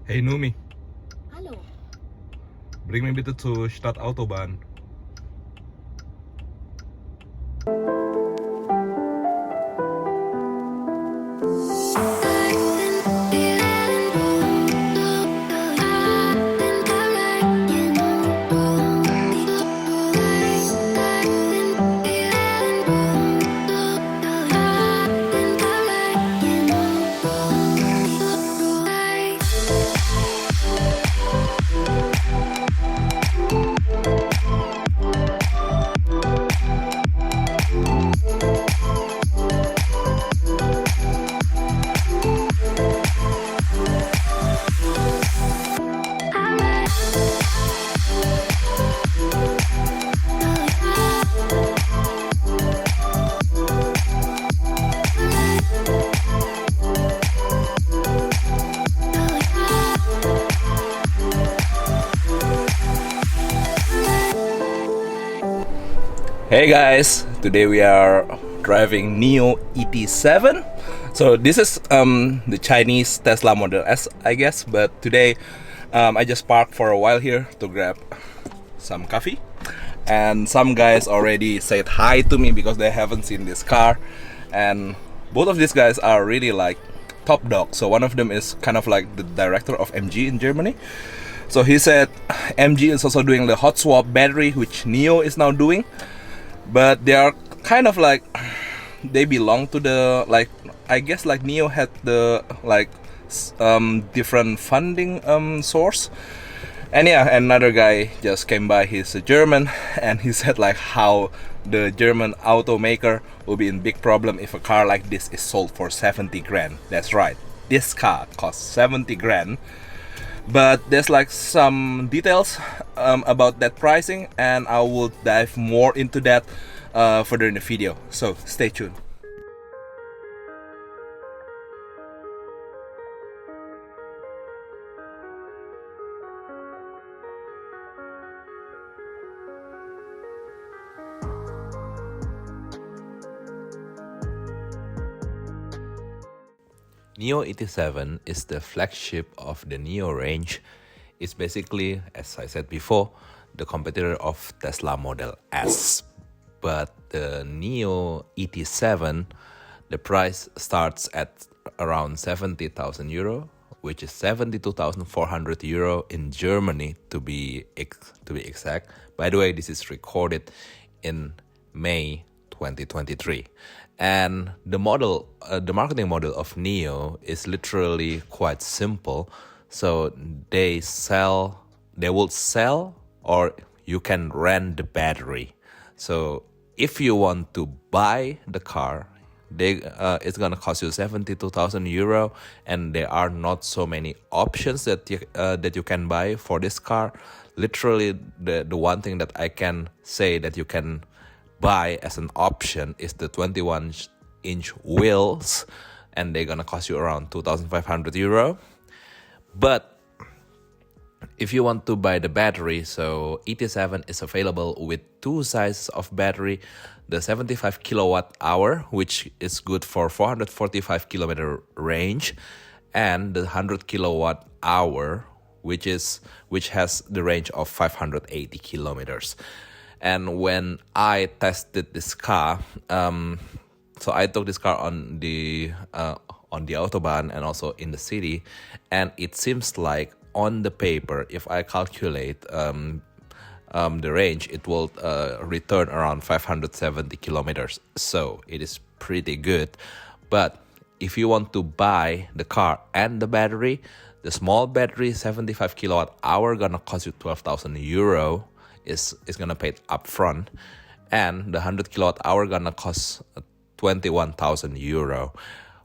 Hey Numi, Hallo. bring me bitte zur Stadtautobahn. Hey guys, today we are driving Neo ET7. So this is the Chinese Tesla Model S, I guess. But today I just parked for a while here to grab some coffee, and some guys already said hi to me because they haven't seen this car, and both of these guys are really like top dog. So one of them is kind of like the director of MG in Germany. So he said MG is also doing the hot swap battery, which Neo is now doing, but they are kind of like, they belong to the, like, I guess like Neo had the like different funding source. And yeah, another guy just came by, he's a German, and he said like how the German automaker will be in big problem if a car like this is sold for 70 grand. That's right, this car costs 70 grand. But there's like some details about that pricing, and I will dive more into that further in the video, so stay tuned. Neo ET7 is the flagship of the Neo range. It's basically, as I said before, the competitor of Tesla Model S. But the Neo ET7, the price starts at around 70,000 euro, which is 72,400 euro in Germany to be exact. By the way, this is recorded in May 2023. And the marketing model of Neo is literally quite simple. So they will sell, or you can rent the battery. So if you want to buy the car, it's gonna cost you 72,000 euro, and there are not so many options that you can buy for this car. Literally, the one thing that I can say that you can buy as an option is the 21-inch wheels, and they're gonna cost you around 2,500 euro. But if you want to buy the battery, so ET7 is available with two sizes of battery: the 75 kilowatt hour, which is good for 445 kilometer range, and the 100 kilowatt hour, which has the range of 580 kilometers. And when I tested this car, so I took this car on the autobahn and also in the city, and it seems like on the paper, if I calculate the range, it will return around 570 kilometers. So it is pretty good. But if you want to buy the car and the battery, the small battery 75 kilowatt hour gonna cost you 12,000 euro. Is gonna pay it upfront, and the 100 kilowatt hour gonna cost 21,000 euro.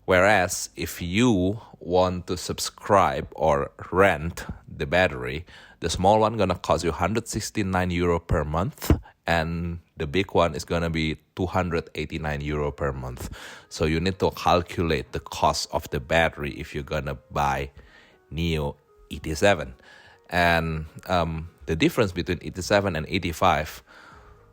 Whereas if you want to subscribe or rent the battery, the small one gonna cost you 169 euro per month, and the big one is gonna be 289 euro per month. So you need to calculate the cost of the battery if you're gonna buy Neo ET7. And the difference between ET7 and ET5,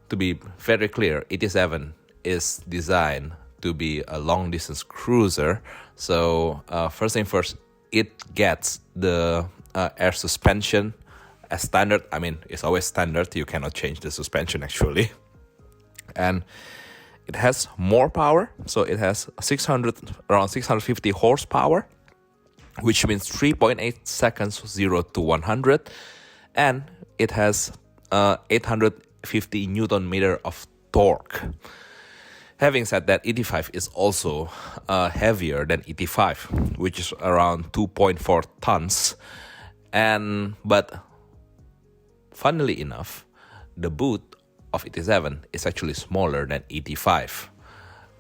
to be very clear, ET7 is designed to be a long distance cruiser. So first thing first, it gets the air suspension as standard. I mean, it's always standard. You cannot change the suspension actually. And it has more power. So it has around 650 horsepower, which means 3.8 seconds 0 to 100. And it has 850 Newton meter of torque. Having said that, ET5 is also heavier than ET5, which is around 2.4 tons. But funnily enough, the boot of ET7 is actually smaller than ET5,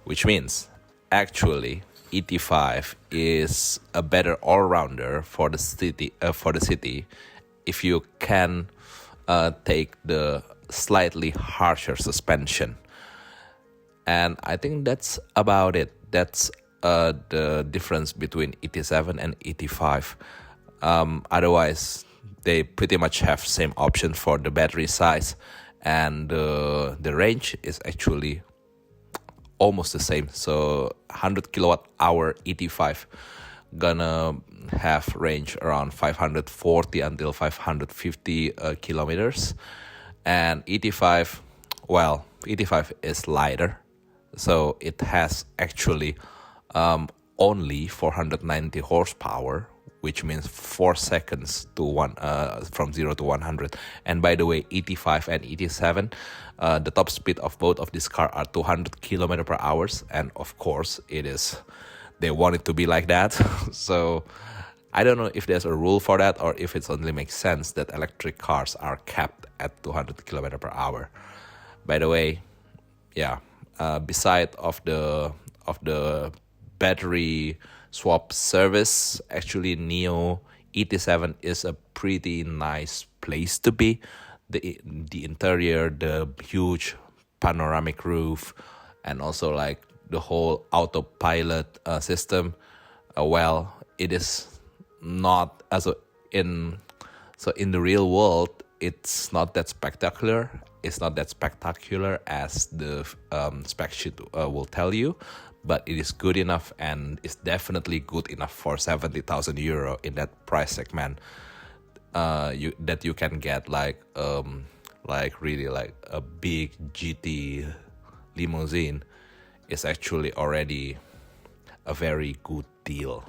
which means actually ET5 is a better all-rounder for the city. If you can take the slightly harsher suspension. And I think that's about it. That's the difference between ET7 and ET5. Otherwise, they pretty much have same option for the battery size, and the range is actually almost the same. So 100 kilowatt hour ET5 gonna have range around 540 until 550 kilometers, and ET5 is lighter, so it has actually only 490 horsepower, which means 4 seconds to from 0 to 100. And by the way, ET5 and ET7, the top speed of both of these cars are 200 kilometers per hour, and of course they want it to be like that. So I don't know if there's a rule for that, or if it only makes sense that electric cars are capped at 200 kilometers per hour. By the way, yeah, beside of the battery swap service, actually NIO ET7 is a pretty nice place to be. The interior, the huge panoramic roof, and also like the whole autopilot system. It is not in the real world. It's not that spectacular. It's not that spectacular as the spec sheet will tell you, but it is good enough, and it's definitely good enough for 70,000 euro in that price segment. That you can get like really like a big GT limousine is actually already a very good deal.